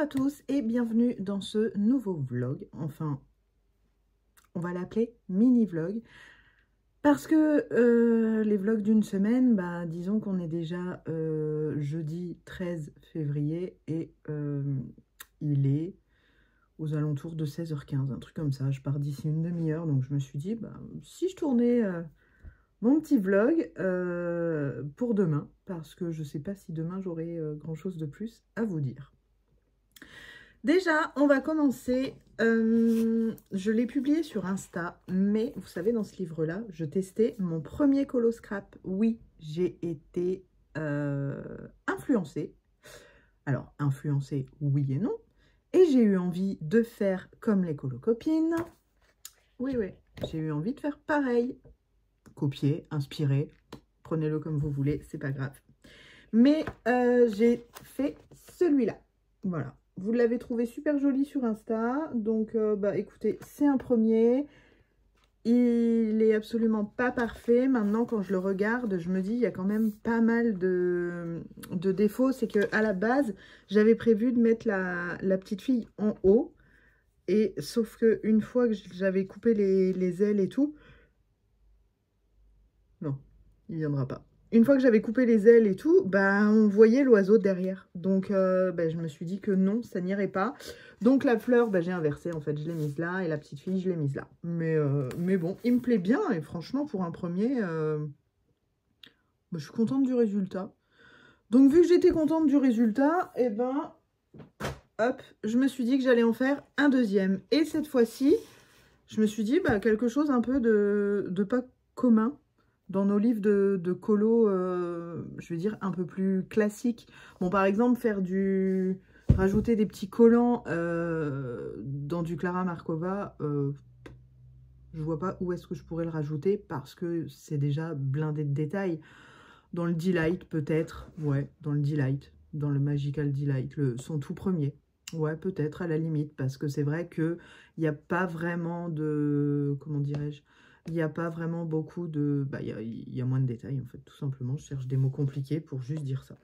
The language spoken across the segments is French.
Bonjour à tous et bienvenue dans ce nouveau vlog, enfin on va l'appeler mini vlog parce que les vlogs d'une semaine, bah, disons qu'on est déjà jeudi 13 février et il est aux alentours de 16h15, un truc comme ça. Je pars d'ici une demi-heure, donc je me suis dit bah, si je tournais mon petit vlog pour demain, parce que je sais pas si demain j'aurai grand chose de plus à vous dire. Déjà, on va commencer. Je l'ai publié sur Insta, mais vous savez, dans ce livre-là, je testais mon premier colo scrap. Oui, j'ai été influencée. Alors, influencée, oui et non. Et j'ai eu envie de faire comme les colocopines. Oui, oui, j'ai eu envie de faire pareil. Copier, inspirer, prenez-le comme vous voulez, c'est pas grave. Mais j'ai fait celui-là. Voilà. Vous l'avez trouvé super joli sur Insta. Donc, bah, écoutez, c'est un premier. Il est absolument pas parfait. Maintenant, quand je le regarde, je me dis, il y a quand même pas mal de défauts. C'est qu'à la base, j'avais prévu de mettre la petite fille en haut. Et sauf qu'une fois que j'avais coupé les ailes et tout... Non, il viendra pas. Une fois que j'avais coupé les ailes et tout, bah, on voyait l'oiseau derrière. Donc, bah, je me suis dit que non, ça n'irait pas. Donc, la fleur, bah, j'ai inversé. En fait, je l'ai mise là. Et la petite fille, je l'ai mise là. Mais bon, il me plaît bien. Et franchement, pour un premier, bah, je suis contente du résultat. Donc, vu que j'étais contente du résultat, et ben, hop, je me suis dit que j'allais en faire un deuxième. Et cette fois-ci, je me suis dit, bah, quelque chose un peu de pas commun. Dans nos livres de colo, je veux dire, un peu plus classiques. Bon, par exemple, rajouter des petits collants dans du Clara Markova, je vois pas où est-ce que je pourrais le rajouter parce que c'est déjà blindé de détails. Dans le Delight, peut-être. Ouais, dans le Delight. Dans le Magical Delight, son tout premier. Ouais, peut-être, à la limite. Parce que c'est vrai qu'il n'y a pas vraiment de... Comment dirais-je ? Il n'y a pas vraiment beaucoup de... Bah, il y a moins de détails, en fait, tout simplement. Je cherche des mots compliqués pour juste dire ça.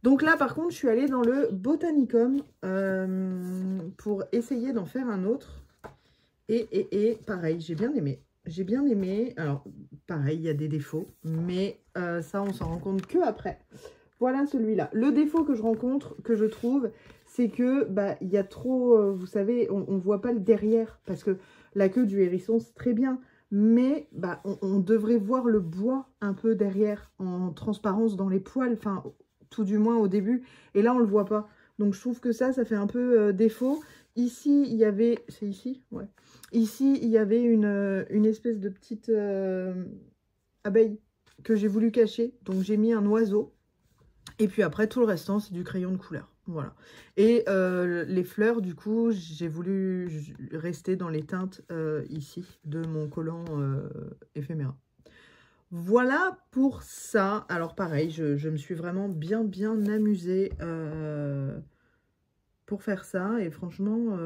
Donc là, par contre, je suis allée dans le Botanicum pour essayer d'en faire un autre. Et pareil, j'ai bien aimé. J'ai bien aimé. Alors, pareil, il y a des défauts. Mais ça, on s'en rend compte que après. Voilà celui-là. Le défaut que je rencontre, que je trouve, c'est que bah, il y a trop... vous savez, on ne voit pas le derrière. Parce que la queue du hérisson, c'est très bien. Mais bah, on devrait voir le bois un peu derrière, en transparence dans les poils, enfin, tout du moins au début. Et là, on ne le voit pas. Donc, je trouve que ça fait un peu défaut. Ici, il y avait... C'est ici? Ouais. Ici, il y avait une espèce de petite abeille que j'ai voulu cacher. Donc, j'ai mis un oiseau. Et puis après, tout le restant, c'est du crayon de couleur. Voilà. Et les fleurs, du coup, j'ai voulu rester dans les teintes ici de mon collant éphéméra. Voilà pour ça. Alors pareil, je me suis vraiment bien amusée pour faire ça. Et franchement,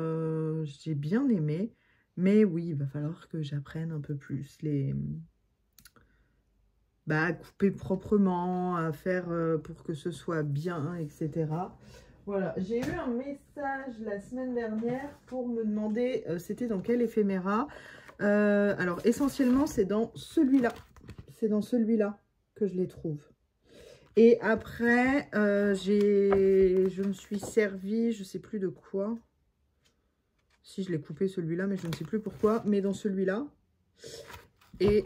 j'ai bien aimé. Mais oui, il va falloir que j'apprenne un peu plus à couper proprement, à faire pour que ce soit bien, etc. Voilà, j'ai eu un message la semaine dernière pour me demander c'était dans quel éphéméra. Alors essentiellement c'est dans celui-là. C'est dans celui-là que je les trouve. Et après je me suis servi, je sais plus de quoi. Si je l'ai coupé celui-là, mais je ne sais plus pourquoi. Mais dans celui-là. Et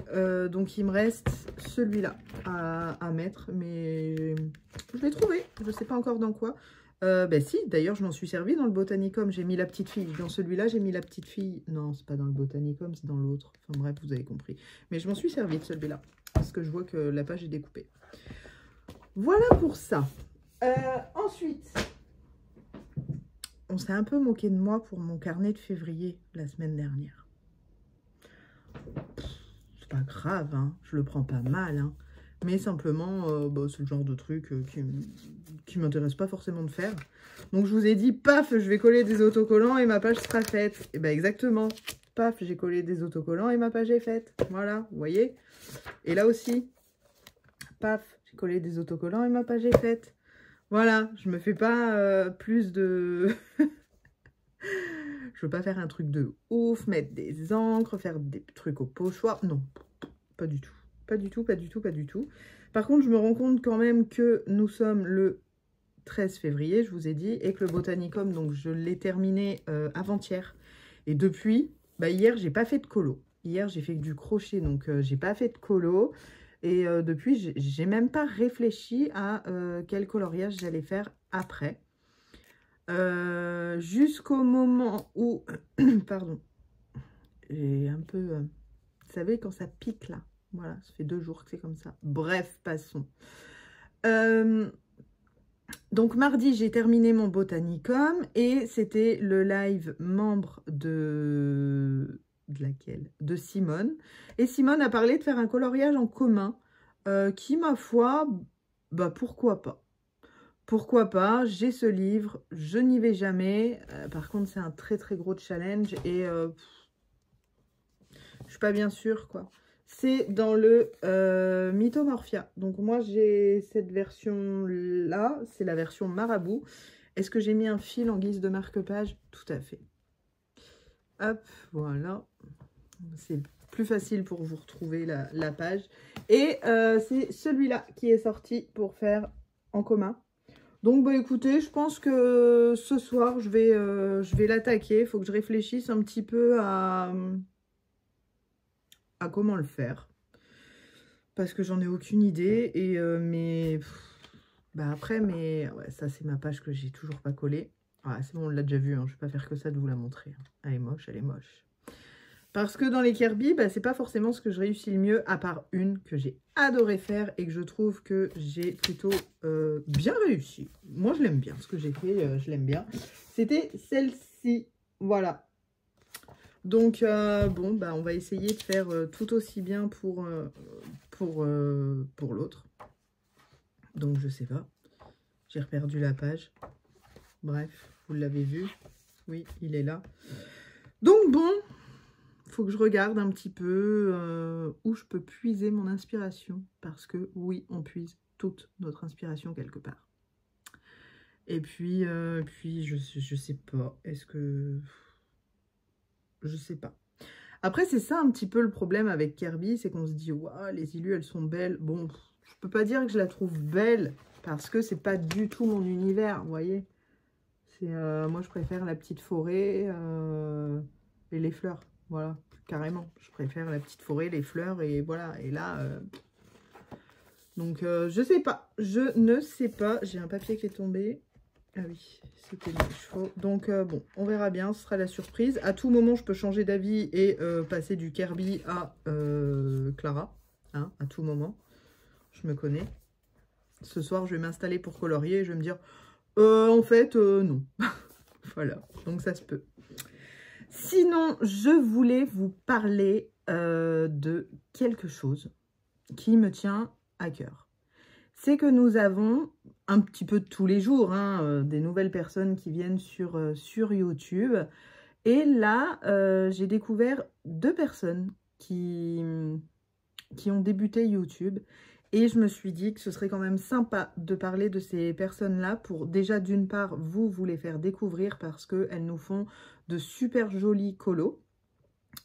donc, il me reste celui-là à mettre. Mais je l'ai trouvé. Je ne sais pas encore dans quoi. Ben si, d'ailleurs, je m'en suis servi dans le Botanicum. J'ai mis la petite fille. Dans celui-là, j'ai mis la petite fille. Non, c'est pas dans le Botanicum, c'est dans l'autre. Enfin bref, vous avez compris. Mais je m'en suis servi de celui-là. Parce que je vois que la page est découpée. Voilà pour ça. Ensuite, on s'est un peu moqué de moi pour mon carnet de février la semaine dernière. C'est pas grave, hein, je le prends pas mal, hein, mais simplement, bah, c'est le genre de truc qui m'intéresse pas forcément de faire. Donc je vous ai dit, paf, je vais coller des autocollants et ma page sera faite. Et ben exactement, paf, j'ai collé des autocollants et ma page est faite. Voilà, vous voyez. Et là aussi, paf, j'ai collé des autocollants et ma page est faite. Voilà, je me fais pas plus de... Je veux pas faire un truc de ouf, mettre des encres, faire des trucs au pochoir. Non, pas du tout. Pas du tout, pas du tout, pas du tout. Par contre, je me rends compte quand même que nous sommes le 13 février, je vous ai dit, et que le Botanicum, donc je l'ai terminé avant-hier. Et depuis, bah, hier, j'ai pas fait de colo. Hier, j'ai fait que du crochet, donc j'ai pas fait de colo. Et depuis, j'ai même pas réfléchi à quel coloriage j'allais faire après. Jusqu'au moment où... Pardon. J'ai un peu... vous savez, quand ça pique, là. Voilà, ça fait 2 jours que c'est comme ça. Bref, passons. Donc, mardi, j'ai terminé mon Botanicum. Et c'était le live membre de... De laquelle? De Simone. Et Simone a parlé de faire un coloriage en commun. Qui, ma foi, bah pourquoi pas? Pourquoi pas? J'ai ce livre, je n'y vais jamais. Par contre, c'est un très très gros challenge et je suis pas bien sûre quoi. C'est dans le Mythomorphia. Donc moi, j'ai cette version-là, c'est la version marabout. Est-ce que j'ai mis un fil en guise de marque-page? Tout à fait. Hop, voilà. C'est plus facile pour vous retrouver la page. Et c'est celui-là qui est sorti pour faire en commun. Donc, bah, écoutez, je pense que ce soir, je vais l'attaquer. Il faut que je réfléchisse un petit peu à comment le faire. Parce que j'en ai aucune idée. Et bah, après, ouais, ça, c'est ma page que j'ai toujours pas collée. Ah, c'est bon, on l'a déjà vu. Hein, je vais pas faire que ça de vous la montrer. Elle est moche, elle est moche. Parce que dans les Kirby, bah, c'est pas forcément ce que je réussis le mieux, à part une que j'ai adoré faire et que je trouve que j'ai plutôt bien réussi. Moi, je l'aime bien, ce que j'ai fait, je l'aime bien. C'était celle-ci, voilà. Donc, bon, bah, on va essayer de faire tout aussi bien pour l'autre. Donc, je sais pas. J'ai reperdu la page. Bref, vous l'avez vu. Oui, il est là. Donc, bon... faut que je regarde un petit peu où je peux puiser mon inspiration. Parce que oui, on puise toute notre inspiration quelque part. Et puis je sais pas. Est-ce que... Je sais pas. Après, c'est ça un petit peu le problème avec Kirby. C'est qu'on se dit, waouh, les illus, elles sont belles. Bon, je peux pas dire que je la trouve belle. Parce que c'est pas du tout mon univers, vous voyez. Moi, je préfère la petite forêt et les fleurs. Voilà, carrément. Je préfère la petite forêt, les fleurs et voilà. Et là, donc je sais pas. Je ne sais pas. J'ai un papier qui est tombé. Ah oui, c'était mes chevaux. Donc bon, on verra bien. Ce sera la surprise. À tout moment, je peux changer d'avis et passer du Kirby à Clara. Hein, à tout moment. Je me connais. Ce soir, je vais m'installer pour colorier et je vais me dire... en fait, non. Voilà, donc ça se peut. Sinon, je voulais vous parler de quelque chose qui me tient à cœur. C'est que nous avons un petit peu tous les jours hein, des nouvelles personnes qui viennent sur YouTube. Et là, j'ai découvert 2 personnes qui ont débuté YouTube. Et je me suis dit que ce serait quand même sympa de parler de ces personnes-là pour déjà d'une part vous les faire découvrir parce qu'elles nous font de super jolis colos.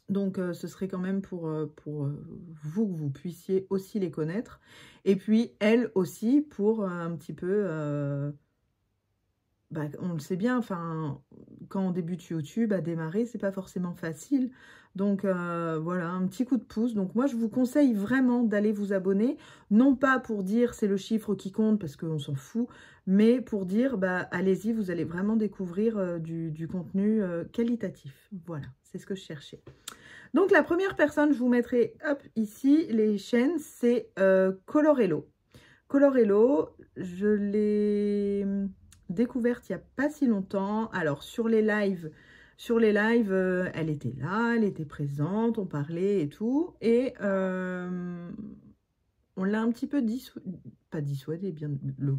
Donc ce serait quand même pour vous que vous puissiez aussi les connaître. Et puis elles aussi pour un petit peu... bah, on le sait bien, enfin, quand on débute YouTube, à démarrer, c'est pas forcément facile. Donc voilà, un petit coup de pouce. Donc moi, je vous conseille vraiment d'aller vous abonner. Non pas pour dire c'est le chiffre qui compte, parce qu'on s'en fout, mais pour dire, bah allez-y, vous allez vraiment découvrir du contenu qualitatif. Voilà, c'est ce que je cherchais. Donc la première personne, je vous mettrai, hop, ici, les chaînes, c'est Colorello. Colorello, je l'ai... découverte il n'y a pas si longtemps. Alors sur les lives, elle était là, elle était présente, on parlait et tout. Et on l'a un petit peu pas dissuadé, bien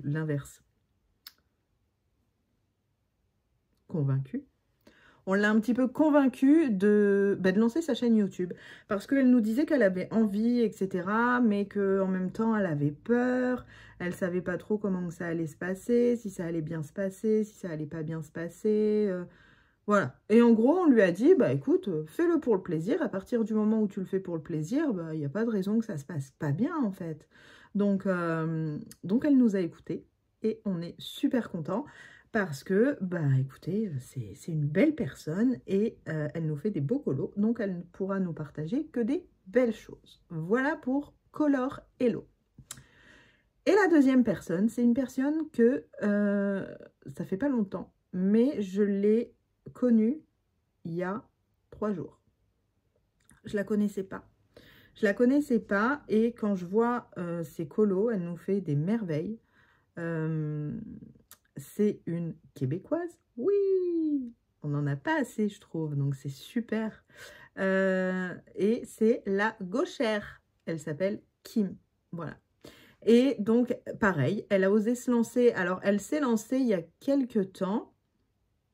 l'inverse. Convaincue. on l'a un petit peu convaincue de lancer sa chaîne YouTube. Parce qu'elle nous disait qu'elle avait envie, etc. Mais qu'en même temps, elle avait peur. Elle savait pas trop comment ça allait se passer, si ça allait bien se passer, si ça allait pas bien se passer. Voilà. Et en gros, on lui a dit, bah écoute, fais-le pour le plaisir. À partir du moment où tu le fais pour le plaisir, bah il n'y a pas de raison que ça se passe pas bien, en fait. Donc elle nous a écoutés et on est super contents parce que, bah écoutez, c'est une belle personne et elle nous fait des beaux colos. Donc elle ne pourra nous partager que des belles choses. Voilà pour Color Hello. Et la deuxième personne, c'est une personne que ça fait pas longtemps, mais je l'ai connue il y a 3 jours. Je la connaissais pas. Je la connaissais pas et quand je vois ses colos, elle nous fait des merveilles. C'est une Québécoise. Oui, on n'en a pas assez, je trouve, donc c'est super. Et c'est la gauchère. Elle s'appelle Kim. Voilà. Et donc, pareil, elle a osé se lancer. Alors, elle s'est lancée il y a quelques temps,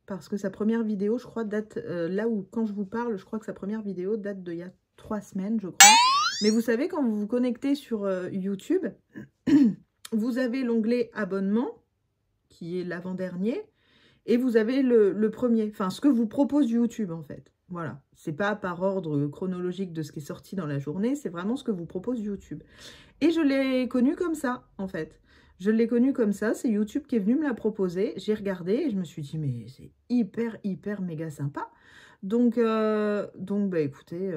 parce que sa première vidéo, je crois, date, là où, quand je vous parle, je crois que sa première vidéo date d'il y a 3 semaines, je crois. Mais vous savez, quand vous vous connectez sur YouTube, vous avez l'onglet abonnement, qui est l'avant-dernier, et vous avez le premier, enfin, ce que vous propose YouTube, en fait. Voilà, c'est pas par ordre chronologique de ce qui est sorti dans la journée, c'est vraiment ce que vous propose YouTube. Et je l'ai connue comme ça, en fait. Je l'ai connue comme ça, c'est YouTube qui est venu me la proposer. J'ai regardé et je me suis dit, mais c'est hyper, méga sympa. Donc bah, écoutez,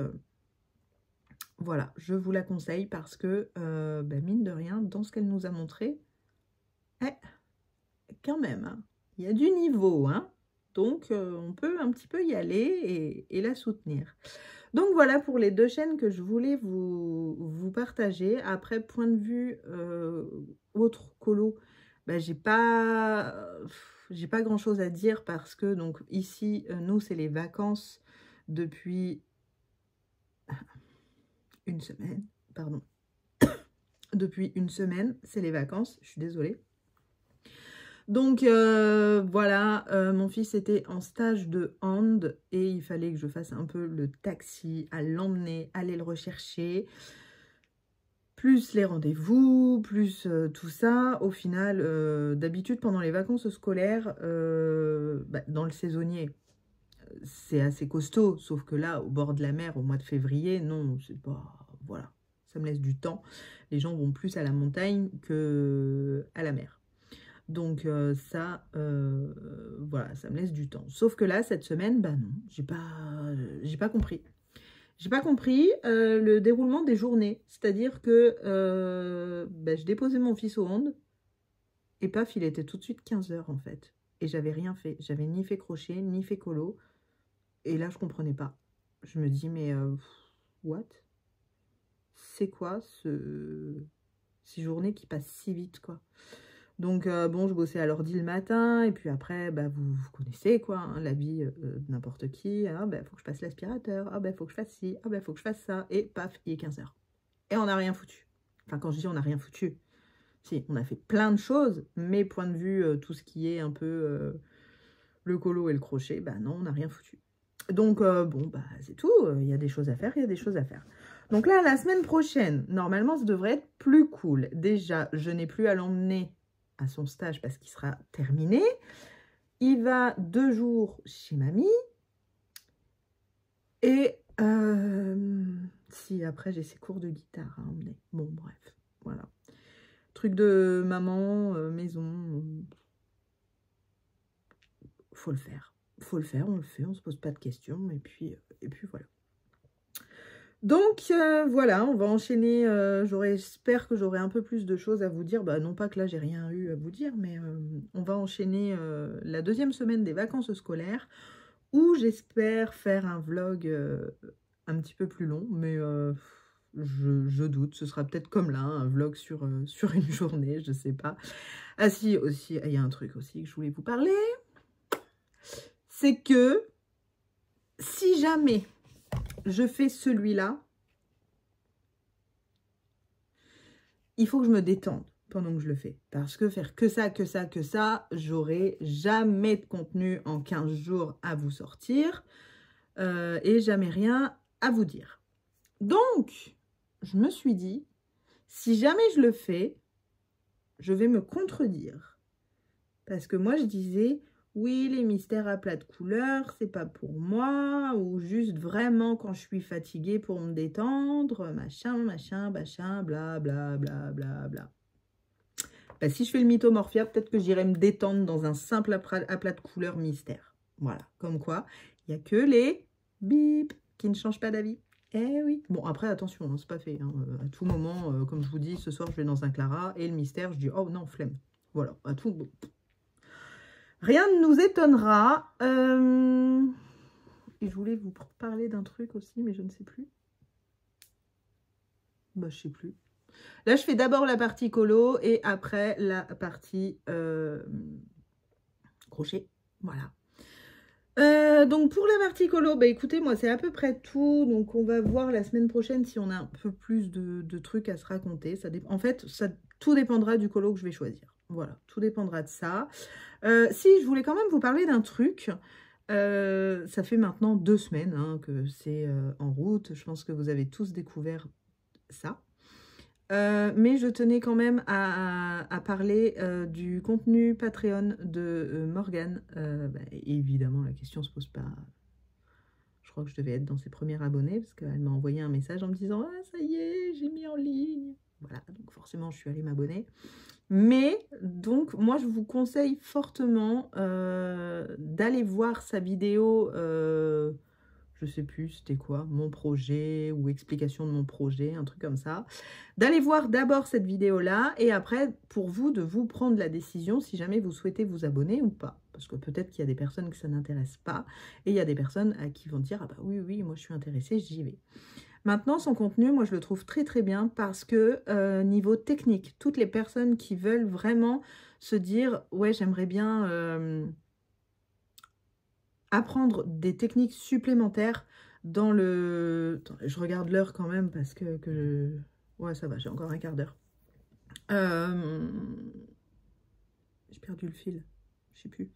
voilà, je vous la conseille parce que, bah, mine de rien, dans ce qu'elle nous a montré, quand même, hein, il y a du niveau, hein. Donc, on peut un petit peu y aller et la soutenir. Donc voilà pour les 2 chaînes que je voulais vous partager. Après, point de vue autre colo, ben, j'ai pas grand chose à dire parce que donc ici, nous, c'est les vacances depuis une semaine, pardon. Depuis une semaine, c'est les vacances, je suis désolée. Donc voilà, mon fils était en stage de hand et il fallait que je fasse un peu le taxi, à l'emmener, aller le rechercher, plus les rendez-vous, plus tout ça. Au final, d'habitude pendant les vacances scolaires, bah, dans le saisonnier, c'est assez costaud, sauf que là, au bord de la mer, au mois de février, non, c'est pas... Voilà, ça me laisse du temps. Les gens vont plus à la montagne que à la mer. Donc ça, voilà, ça me laisse du temps. Sauf que là, cette semaine, bah non, j'ai pas compris. J'ai pas compris le déroulement des journées. C'est-à-dire que bah, je déposais mon fils au hand et paf, il était tout de suite 15 h en fait. Et j'avais rien fait. J'avais ni fait crochet, ni fait colo. Et là, je comprenais pas. Je me dis, mais what? C'est quoi ces journées qui passent si vite, quoi? Donc, bon, je bossais à l'ordi le matin, et puis après, bah, vous connaissez, quoi, hein, la vie de n'importe qui. Ah, bah, faut que je passe l'aspirateur. Ah, bah, faut que je fasse ci. Ah, bah, faut que je fasse ça. Et paf, il est 15 h. Et on n'a rien foutu. Enfin, quand je dis on n'a rien foutu, si, on a fait plein de choses, mais point de vue, tout ce qui est un peu le colo et le crochet, bah non, on n'a rien foutu. Donc, bon, bah, c'est tout. Il y a des choses à faire, il y a des choses à faire. Donc là, la semaine prochaine, normalement, ça devrait être plus cool. Déjà, je n'ai plus à l'emmener à son stage parce qu'il sera terminé. Il va 2 jours chez mamie. Et si après j'ai ses cours de guitare à emmener. Bon, bref, voilà. Truc de maman, maison. Faut le faire. Faut le faire, on le fait, on se pose pas de questions. Et puis voilà. Donc, voilà, on va enchaîner. J'espère que j'aurai un peu plus de choses à vous dire. Bah, non pas que là, j'ai rien eu à vous dire, mais on va enchaîner la 2e semaine des vacances scolaires où j'espère faire un vlog un petit peu plus long. Mais je doute, ce sera peut-être comme là, un vlog sur une journée, je sais pas. Ah si, aussi, il y a un truc aussi que je voulais vous parler. C'est que si jamais je fais celui-là, il faut que je me détende. pendant que je le fais. Parce que faire que ça, j'aurai jamais de contenu en 15 jours à vous sortir et jamais rien à vous dire. Donc, je me suis dit, si jamais je le fais, je vais me contredire. Parce que moi, je disais, oui, les mystères à plat de couleurs, c'est pas pour moi, ou juste vraiment quand je suis fatiguée pour me détendre, machin, bla, bla, bla, bla, bla. Bah, si je fais le mythomorphia, peut-être que j'irai me détendre dans un simple aplat de couleurs mystère. Voilà, comme quoi, il n'y a que les bip qui ne changent pas d'avis. Eh oui. Bon, après, attention, hein, c'est pas fait. Hein. À tout moment, comme je vous dis, ce soir, je vais dans un Clara, et le mystère, je dis, oh non, flemme. Voilà, à tout. Rien ne nous étonnera. Et je voulais vous parler d'un truc aussi, mais je ne sais plus. Bah, je sais plus. Là, je fais d'abord la partie colo et après la partie crochet. Voilà. Donc, pour la partie colo, bah, écoutez, moi, c'est à peu près tout. Donc, on va voir la semaine prochaine si on a un peu plus de trucs à se raconter. En fait, tout dépendra du colo que je vais choisir. Voilà, tout dépendra de ça. Si, je voulais quand même vous parler d'un truc. Ça fait maintenant 2 semaines hein, que c'est en route. Je pense que vous avez tous découvert ça. Mais je tenais quand même à parler du contenu Patreon de Morgane. Bah, évidemment, la question ne se pose pas. Je crois que je devais être dans ses premiers abonnés parce qu'elle m'a envoyé un message en me disant « Ah, ça y est, j'ai mis en ligne !» Voilà, donc forcément, je suis allée m'abonner. Mais, donc, moi, je vous conseille fortement d'aller voir sa vidéo... je sais plus c'était quoi, mon projet ou explication de mon projet, un truc comme ça. D'aller voir d'abord cette vidéo-là et après, pour vous, de vous prendre la décision si jamais vous souhaitez vous abonner ou pas. Parce que peut-être qu'il y a des personnes que ça n'intéresse pas et il y a des personnes qui vont dire « Ah bah oui, oui, moi je suis intéressée, j'y vais ». Maintenant, son contenu, moi je le trouve très très bien parce que niveau technique, toutes les personnes qui veulent vraiment se dire « Ouais, j'aimerais bien... apprendre des techniques supplémentaires dans le... Attends, je regarde l'heure quand même parce que... Ouais, ça va, j'ai encore un quart d'heure. J'ai perdu le fil, je sais plus.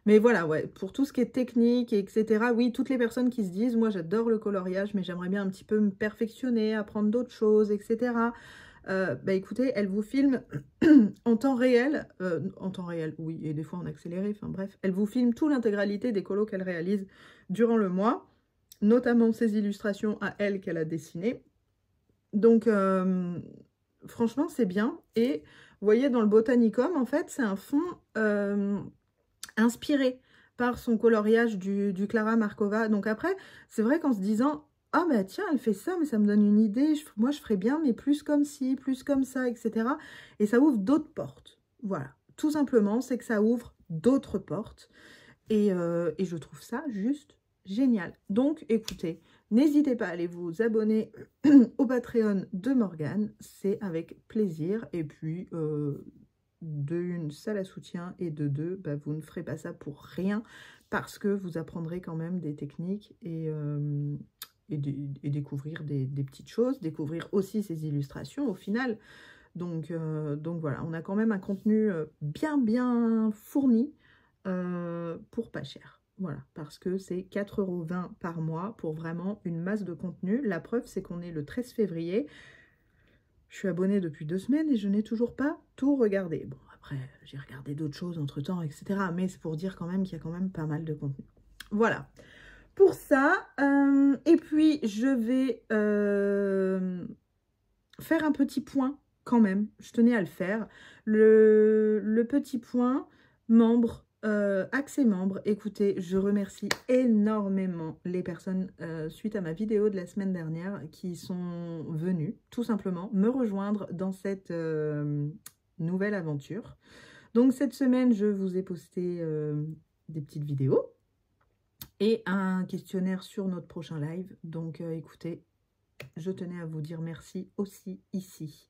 Mais voilà, ouais, pour tout ce qui est technique, etc. Oui, toutes les personnes qui se disent, moi j'adore le coloriage, mais j'aimerais bien un petit peu me perfectionner, apprendre d'autres choses, etc. Bah écoutez, elle vous filme en temps réel, oui, et des fois en accéléré, enfin bref, elle vous filme toute l'intégralité des colos qu'elle réalise durant le mois, notamment ses illustrations à elle qu'elle a dessinées. Donc, franchement, c'est bien. Et vous voyez, dans le Botanicum, en fait, c'est un fond inspiré par son coloriage du Clara Markova. Donc après, c'est vrai qu'en se disant... Ah bah tiens, elle fait ça, mais ça me donne une idée. Moi, je ferais bien, mais plus comme ci, plus comme ça, etc. Et ça ouvre d'autres portes. Voilà. Tout simplement, c'est que ça ouvre d'autres portes. Et je trouve ça juste génial. Donc, écoutez, n'hésitez pas à aller vous abonner au Patreon de Morgane. C'est avec plaisir. Et puis, de une, ça la soutient. Et de deux, bah, vous ne ferez pas ça pour rien. Parce que vous apprendrez quand même des techniques et découvrir des petites choses, découvrir aussi ses illustrations au final. Donc voilà, on a quand même un contenu bien fourni pour pas cher. Voilà, parce que c'est 4,20 € par mois pour vraiment une masse de contenu. La preuve, c'est qu'on est le 13 février. Je suis abonnée depuis 2 semaines et je n'ai toujours pas tout regardé. Bon, après, j'ai regardé d'autres choses entre-temps, etc. Mais c'est pour dire quand même qu'il y a quand même pas mal de contenu. Voilà. Pour ça, et puis je vais faire un petit point quand même, je tenais à le faire, le petit point membre, accès membre. Écoutez, je remercie énormément les personnes suite à ma vidéo de la semaine dernière qui sont venues tout simplement me rejoindre dans cette nouvelle aventure. Donc cette semaine, je vous ai posté des petites vidéos et un questionnaire sur notre prochain live. Donc, écoutez, je tenais à vous dire merci aussi ici.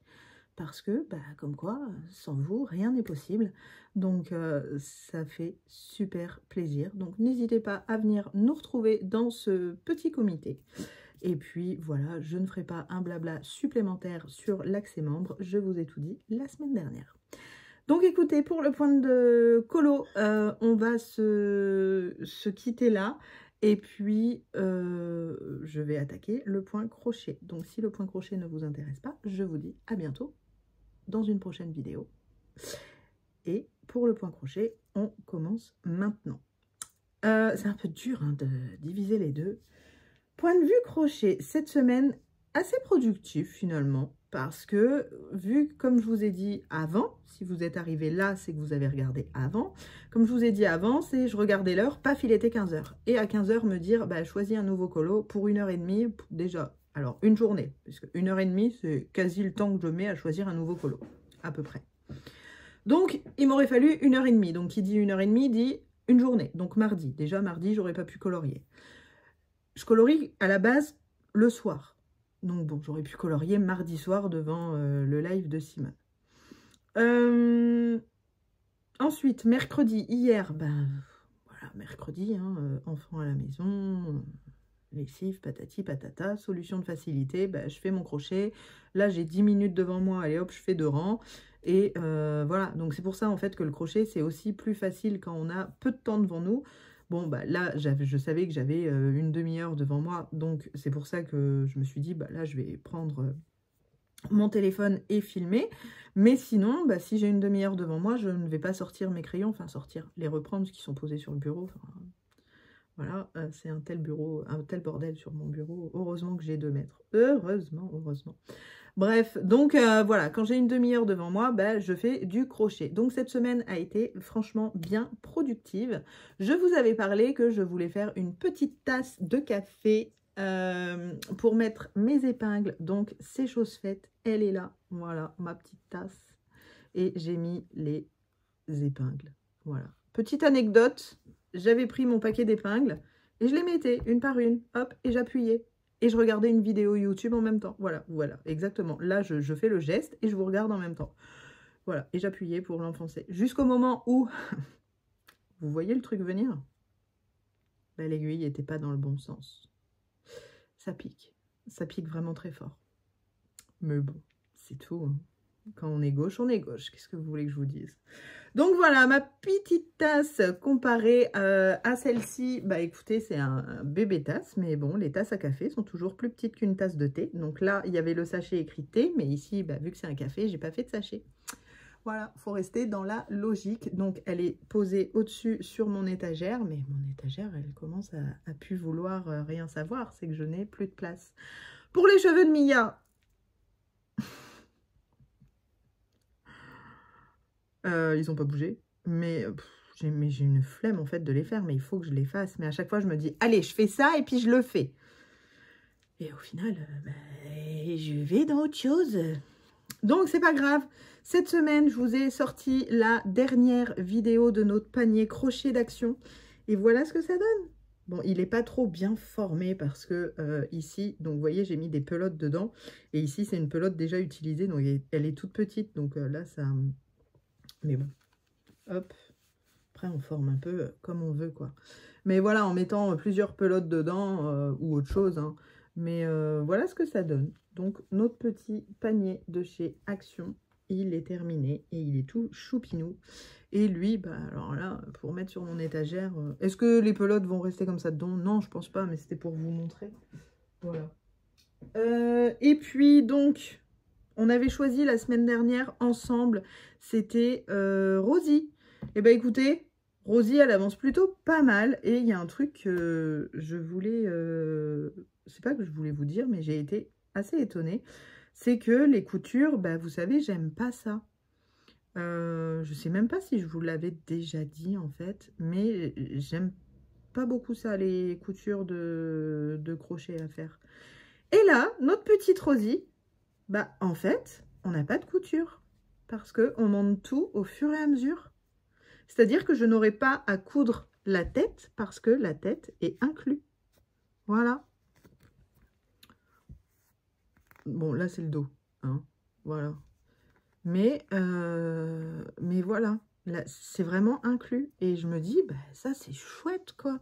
Parce que, bah, comme quoi, sans vous, rien n'est possible. Donc, ça fait super plaisir. Donc, n'hésitez pas à venir nous retrouver dans ce petit comité. Et puis voilà, je ne ferai pas un blabla supplémentaire sur l'accès membre. Je vous ai tout dit la semaine dernière. Donc écoutez, pour le point de colo, on va se quitter là. Et puis, je vais attaquer le point crochet. Donc si le point crochet ne vous intéresse pas, je vous dis à bientôt dans une prochaine vidéo. Et pour le point crochet, on commence maintenant. C'est un peu dur hein, de diviser les deux. Point de vue crochet, cette semaine, assez productif finalement. Parce que, vu comme je vous ai dit avant, si vous êtes arrivé là, c'est que vous avez regardé avant. Comme je vous ai dit avant, c'est je regardais l'heure, paf, il était 15 h. Et à 15 h, me dire, bah, choisis un nouveau colo pour 1h30, déjà. Alors, une journée, puisque 1h30, c'est quasi le temps que je mets à choisir un nouveau colo, à peu près. Donc, il m'aurait fallu 1h30. Donc, qui dit 1h30 dit une journée. Donc, mardi. Déjà, mardi, j'aurais pas pu colorier. Je colorie à la base le soir. Donc bon, j'aurais pu colorier mardi soir devant le live de Simone. Ensuite, mercredi, hier, ben voilà, mercredi, hein, enfant à la maison, lessive, patati, patata, solution de facilité, ben, je fais mon crochet. Là, j'ai 10 minutes devant moi, allez hop, je fais 2 rangs. Et voilà, donc c'est pour ça en fait que le crochet, c'est aussi plus facile quand on a peu de temps devant nous. Bon, bah là, je savais que j'avais une demi-heure devant moi, donc c'est pour ça que je me suis dit, bah là, je vais prendre mon téléphone et filmer. Mais sinon, bah, si j'ai une demi-heure devant moi, je ne vais pas sortir mes crayons, enfin sortir, les reprendre, ce qui sont posés sur le bureau. Enfin, voilà, c'est un tel bureau, un tel bordel sur mon bureau. Heureusement que j'ai 2 mètres. Heureusement, heureusement. Bref, donc voilà, quand j'ai une demi-heure devant moi, bah, je fais du crochet. Donc cette semaine a été franchement bien productive. Je vous avais parlé que je voulais faire une petite tasse de café pour mettre mes épingles. Donc c'est chose faite, elle est là. Voilà, ma petite tasse. Et j'ai mis les épingles. Voilà. Petite anecdote, j'avais pris mon paquet d'épingles et je les mettais une par une, hop, et j'appuyais. Et je regardais une vidéo YouTube en même temps. Voilà, voilà, exactement. Là, je fais le geste et je vous regarde en même temps. Voilà, et j'appuyais pour l'enfoncer. Jusqu'au moment où, vous voyez le truc venir? Bah, l'aiguille n'était pas dans le bon sens. Ça pique vraiment très fort. Mais bon, c'est tout. Hein. Quand on est gauche, on est gauche. Qu'est-ce que vous voulez que je vous dise? Donc voilà, ma petite tasse comparée à celle-ci, bah écoutez, c'est un bébé tasse, mais bon, les tasses à café sont toujours plus petites qu'une tasse de thé. Donc là, il y avait le sachet écrit thé, mais ici, bah, vu que c'est un café, j'ai pas fait de sachet. Voilà, il faut rester dans la logique. Donc elle est posée au-dessus sur mon étagère, mais mon étagère, elle commence à plus vouloir rien savoir, c'est que je n'ai plus de place. Pour les cheveux de Mia, ils n'ont pas bougé, mais j'ai une flemme en fait de les faire, mais il faut que je les fasse. Mais à chaque fois, je me dis, allez, je fais ça et puis je le fais. Et au final, je vais dans autre chose. Donc, c'est pas grave. Cette semaine, je vous ai sorti la dernière vidéo de notre panier crochet d'action. Et voilà ce que ça donne. Bon, il n'est pas trop bien formé parce que ici, donc vous voyez, j'ai mis des pelotes dedans. Et ici, c'est une pelote déjà utilisée, donc elle est toute petite. Donc là, ça... Mais bon, hop. Après, on forme un peu comme on veut, quoi. Mais voilà, en mettant plusieurs pelotes dedans ou autre chose. Hein. Mais voilà ce que ça donne. Donc, notre petit panier de chez Action, il est terminé et il est tout choupinou. Et lui, bah alors là, pour mettre sur mon étagère... Est-ce que les pelotes vont rester comme ça dedans? Non, je pense pas, mais c'était pour vous montrer. Voilà. Et puis, donc, on avait choisi la semaine dernière ensemble, c'était Rosie. Et bah écoutez, Rosie, elle avance plutôt pas mal. Et il y a un truc que je voulais... c'est pas que je voulais vous dire, mais j'ai été assez étonnée. C'est que les coutures, bah vous savez, j'aime pas ça. Je sais même pas si je vous l'avais déjà dit en fait, mais j'aime pas beaucoup ça, les coutures de crochet à faire. Et là, notre petite Rosie, bah en fait, on n'a pas de couture parce qu'on monte tout au fur et à mesure. C'est-à-dire que je n'aurai pas à coudre la tête parce que la tête est inclue. Voilà. Bon, là, c'est le dos. Hein. Voilà. Mais voilà. C'est vraiment inclus. Et je me dis, bah, ça, c'est chouette, quoi.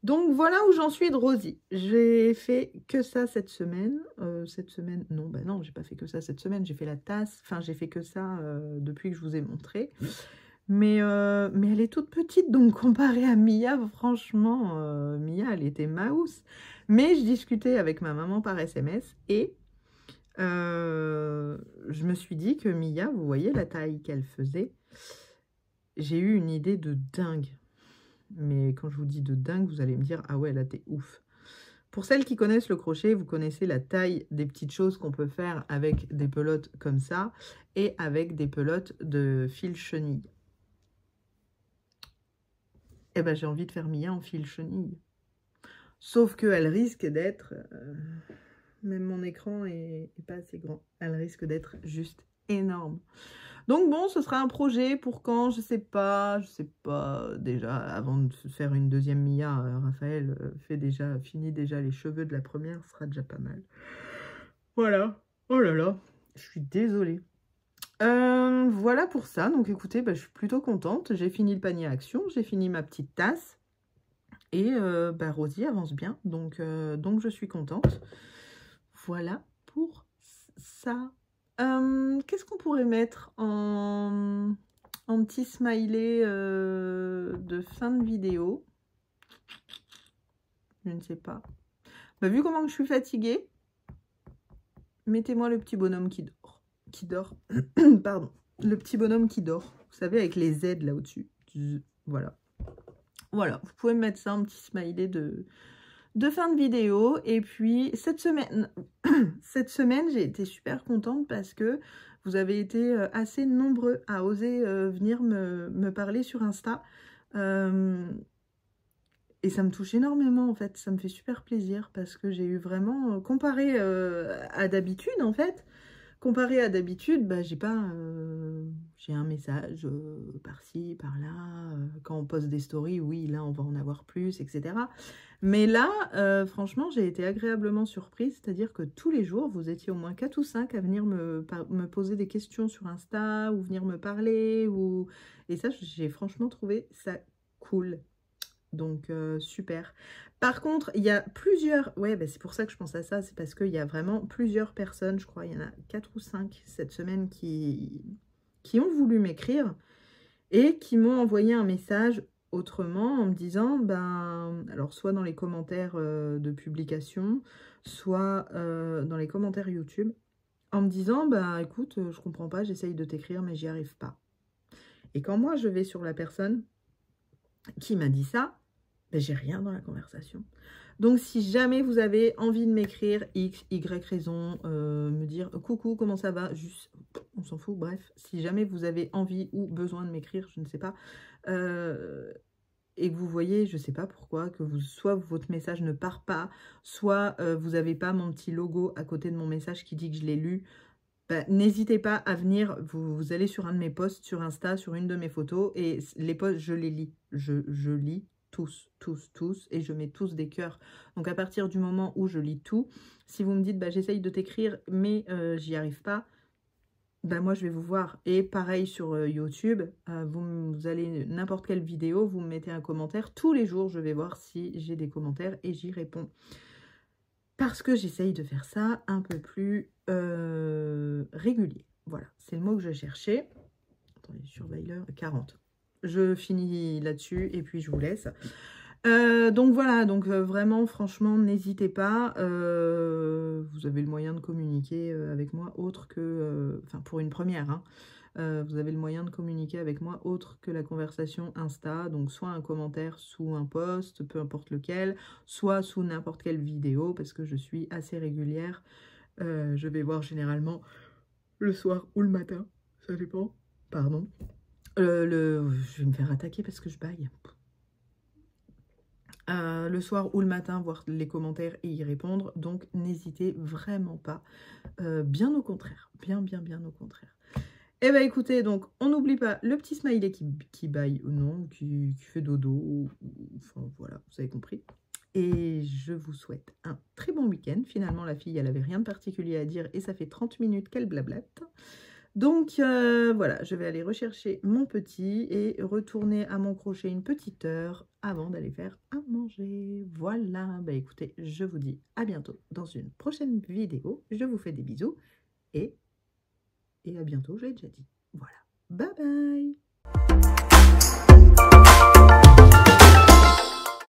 Donc voilà où j'en suis de Rosie. J'ai fait que ça cette semaine. Non, bah non, j'ai pas fait que ça cette semaine. J'ai fait la tasse. Enfin, j'ai fait que ça depuis que je vous ai montré. Mais elle est toute petite, donc comparée à Mia, franchement, Mia, elle était mouse. Mais je discutais avec ma maman par SMS et je me suis dit que Mia, vous voyez la taille qu'elle faisait, j'ai eu une idée de dingue. Mais quand je vous dis de dingue, vous allez me dire, ah ouais, là, t'es ouf. Pour celles qui connaissent le crochet, vous connaissez la taille des petites choses qu'on peut faire avec des pelotes comme ça et avec des pelotes de fil chenille. Eh ben, j'ai envie de faire Mia en fil chenille. Sauf qu'elle risque d'être... même mon écran est pas assez grand. Elle risque d'être juste énorme. Donc bon, ce sera un projet pour quand, je sais pas, déjà, avant de faire une deuxième Mia, Raphaël finit déjà les cheveux de la première, ce sera déjà pas mal. Voilà, oh là là, je suis désolée. Voilà pour ça, donc écoutez, bah, je suis plutôt contente, j'ai fini le panier action, j'ai fini ma petite tasse, et bah, Rosie avance bien, donc je suis contente. Voilà pour ça. Qu'est-ce qu'on pourrait mettre en petit smiley de fin de vidéo? Je ne sais pas. Bah, vu comment je suis fatiguée, mettez-moi le petit bonhomme qui dort. Qui dort. Pardon. Le petit bonhomme qui dort. Vous savez, avec les Z là au-dessus. Voilà. Voilà. Vous pouvez me mettre ça, un petit smiley de fin de vidéo. Et puis cette semaine j'ai été super contente parce que vous avez été assez nombreux à oser venir me parler sur Insta. Et ça me touche énormément en fait, ça me fait super plaisir parce que j'ai eu vraiment, comparé à d'habitude en fait, bah, j'ai pas, j'ai un message par-ci, par-là, quand on poste des stories, oui, là on va en avoir plus, etc. Mais là, franchement, j'ai été agréablement surprise, c'est-à-dire que tous les jours, vous étiez au moins 4 ou 5 à venir me poser des questions sur Insta, ou venir me parler, et ça, j'ai franchement trouvé ça cool. Donc, super. Par contre, il y a plusieurs... Ouais, bah, c'est pour ça que je pense à ça. C'est parce qu'il y a vraiment plusieurs personnes, je crois, il y en a 4 ou 5 cette semaine qui ont voulu m'écrire et qui m'ont envoyé un message autrement en me disant, ben, alors soit dans les commentaires de publication, soit dans les commentaires YouTube, en me disant, ben, écoute, je comprends pas, j'essaye de t'écrire, mais j'y arrive pas. Et quand moi, je vais sur la personne qui m'a dit ça, ben, j'ai rien dans la conversation. Donc, si jamais vous avez envie de m'écrire, X, Y raison, me dire « Coucou, comment ça va ?» Juste, on s'en fout, bref. Si jamais vous avez envie ou besoin de m'écrire, je ne sais pas, et que vous voyez, je ne sais pas pourquoi, que soit votre message ne part pas, soit vous n'avez pas mon petit logo à côté de mon message qui dit que je l'ai lu, ben, n'hésitez pas à venir, vous allez sur un de mes posts sur Insta, sur une de mes photos, et les posts, je les lis. Je lis tous, et je mets tous des cœurs. Donc à partir du moment où je lis tout, si vous me dites, bah, j'essaye de t'écrire, mais j'y arrive pas, ben moi je vais vous voir. Et pareil sur YouTube, vous allez n'importe quelle vidéo, vous me mettez un commentaire. Tous les jours, je vais voir si j'ai des commentaires et j'y réponds. Parce que j'essaye de faire ça un peu plus régulier. Voilà, c'est le mot que je cherchais. Attendez, surveilleur, 40. Je finis là-dessus et puis je vous laisse. Donc voilà, donc vraiment, franchement, n'hésitez pas. Vous avez le moyen de communiquer avec moi autre que... Enfin, pour une première, hein. Vous avez le moyen de communiquer avec moi autre que la conversation Insta, donc soit un commentaire sous un post, peu importe lequel, soit sous n'importe quelle vidéo, parce que je suis assez régulière. Je vais voir généralement le soir ou le matin, ça dépend, pardon. Je vais me faire attaquer parce que je baille. Le soir ou le matin, voir les commentaires et y répondre, donc n'hésitez vraiment pas, bien au contraire, bien au contraire. Eh bien écoutez, donc on n'oublie pas le petit smiley qui baille ou non, qui fait dodo, enfin voilà, vous avez compris. Et je vous souhaite un très bon week-end. Finalement, la fille, elle avait rien de particulier à dire et ça fait 30 minutes qu'elle blablate. Donc, voilà, je vais aller rechercher mon petit et retourner à mon crochet une petite heure avant d'aller faire à manger. Voilà, bah écoutez, je vous dis à bientôt dans une prochaine vidéo. Je vous fais des bisous et à bientôt, je l'ai déjà dit. Voilà, bye bye!